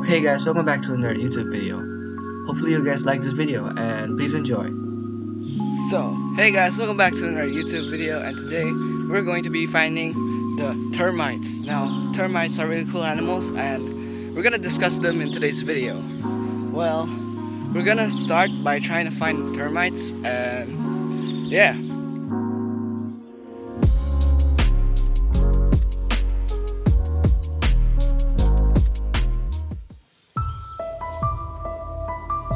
Hey guys, welcome back to another YouTube video. Hopefully you guys like this video and please enjoy. Hey guys, welcome back to another YouTube video, and today we're going to be finding the termites. Now, termites are really cool animals and we're gonna discuss them in today's video. Well, we're gonna start by trying to find termites and yeah.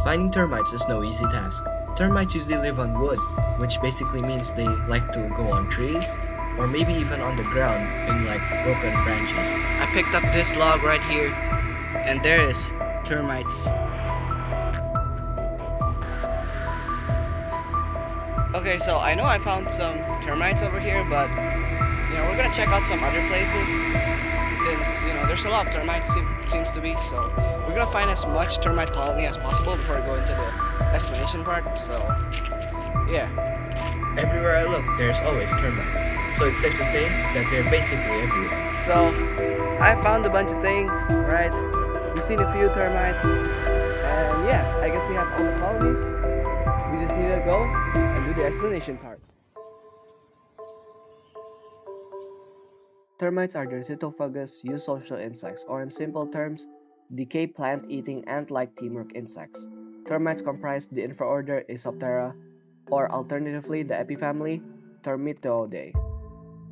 Finding termites is no easy task. Termites usually live on wood, which basically means they like to go on trees or maybe even on the ground in like broken branches. I picked up this log right here and there is termites. Okay, so I know I found some termites over here, but we're gonna check out some other places since there's a lot of termites seems to be. So we're gonna find as much termite colony as possible before we go into the explanation part. So yeah. Everywhere I look, there's always termites, so it's safe to say that they're basically everywhere. So I found a bunch of things, right? We've seen a few termites, and yeah, I guess we have all the colonies. We just need to go and do the explanation part. Termites are the eusocial insects, or in simple terms, decay plant-eating ant-like teamwork insects. Termites comprise the infraorder Eusoptera, or alternatively the epifamily Termitoidae.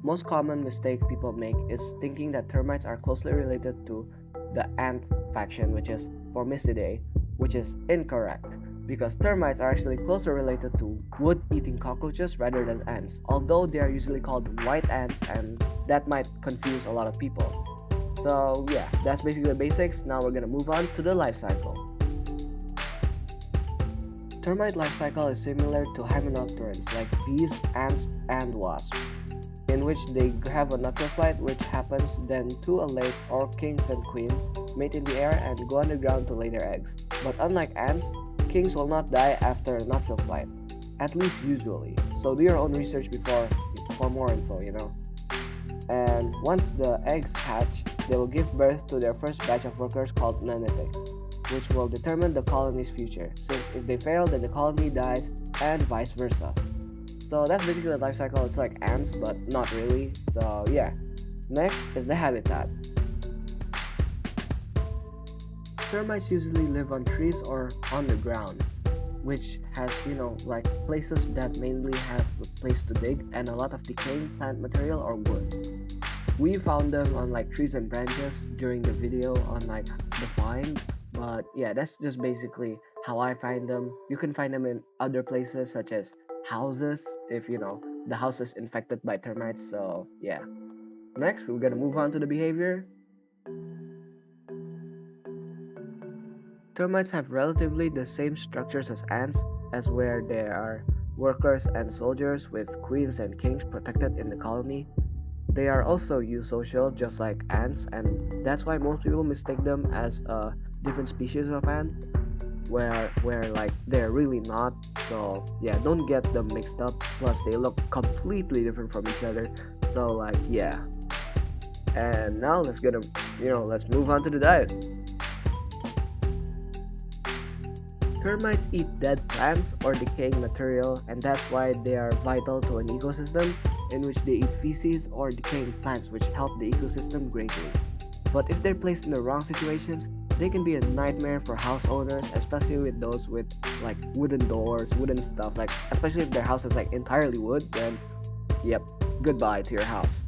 Most common mistake people make is thinking that termites are closely related to the ant faction, which is Formicidae, which is incorrect, because termites are actually closer related to wood-eating cockroaches rather than ants, although they are usually called white ants, and that might confuse a lot of people. So yeah, that's basically the basics. Now we're gonna move on to the life cycle. Termite life cycle is similar to hymenopterans like bees, ants, and wasps, in which they have a nuptial flight which happens, then to a lake, or kings and queens mate in the air and go underground to lay their eggs. But unlike ants, kings will not die after a nuptial flight, at least usually. So do your own research for more info, And once the eggs hatch, they will give birth to their first batch of workers called nanitics, which will determine the colony's future, since if they fail, then the colony dies, and vice versa. So that's basically the life cycle. It's like ants, but not really. So yeah. Next is the habitat. Termites usually live on trees or on the ground, which has, like places that mainly have a place to dig and a lot of decaying plant material or wood. We found them on like trees and branches during the video on like the find, but yeah, that's just basically how I find them. You can find them in other places such as houses if the house is infected by termites. So yeah. Next, we're gonna move on to the behavior. Termites have relatively the same structures as ants, as where there are workers and soldiers with queens and kings protected in the colony. They are also eusocial just like ants, and that's why most people mistake them as a different species of ant, where like they're really not. So yeah, don't get them mixed up. Plus they look completely different from each other. So like yeah. And now let's move on to the diet. Termites eat dead plants or decaying material, and that's why they are vital to an ecosystem, in which they eat feces or decaying plants, which help the ecosystem greatly. But if they're placed in the wrong situations, they can be a nightmare for house owners, especially with those with like wooden doors, wooden stuff, like especially if their house is like entirely wood, then yep, goodbye to your house.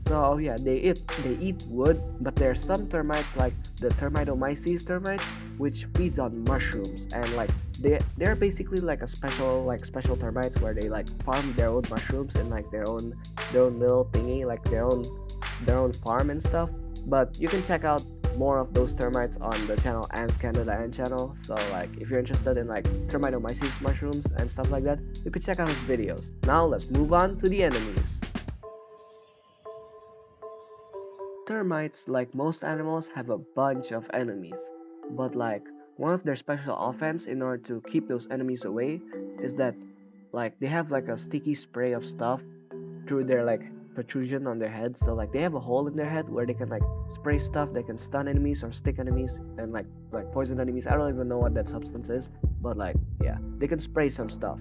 So yeah, they eat wood, but there are some termites like the Termitomyces termite, which feeds on mushrooms, and like they're basically like a special termites where they like farm their own mushrooms in like their own little thingy, like their own farm and stuff. But you can check out more of those termites on the channel Ants Canada Ant channel. So like if you're interested in like Termitomyces mushrooms and stuff like that, you could check out his videos. Now let's move on to the enemies. Termites, like most animals, have a bunch of enemies, but like one of their special offense in order to keep those enemies away is that like they have like a sticky spray of stuff through their like protrusion on their head. So like they have a hole in their head where they can like spray stuff. They can stun enemies or stick enemies and like poison enemies. I don't even know what that substance is, but like yeah, they can spray some stuff.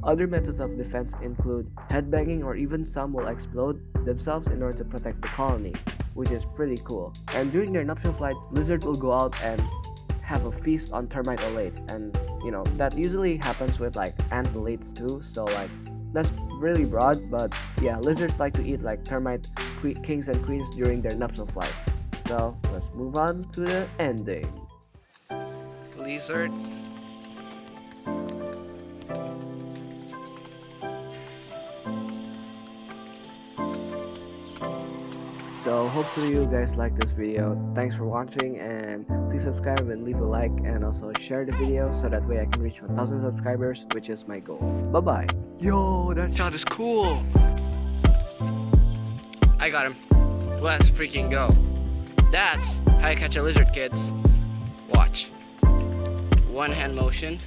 Other methods of defense include headbanging, or even some will explode themselves in order to protect the colony, which is pretty cool. And during their nuptial flight, lizards will go out and have a feast on termite elate, and that usually happens with like ant elates too. So like that's really broad, but yeah, lizards like to eat like termite kings and queens during their nuptial flight. So let's move on to the ending. Lizard. So hopefully you guys like this video. Thanks for watching, and please subscribe and leave a like, and also share the video so that way I can reach 1,000 subscribers, which is my goal. Bye bye. Yo, that shot is cool. I got him. Let's freaking go. That's how you catch a lizard, kids. Watch. One hand motion.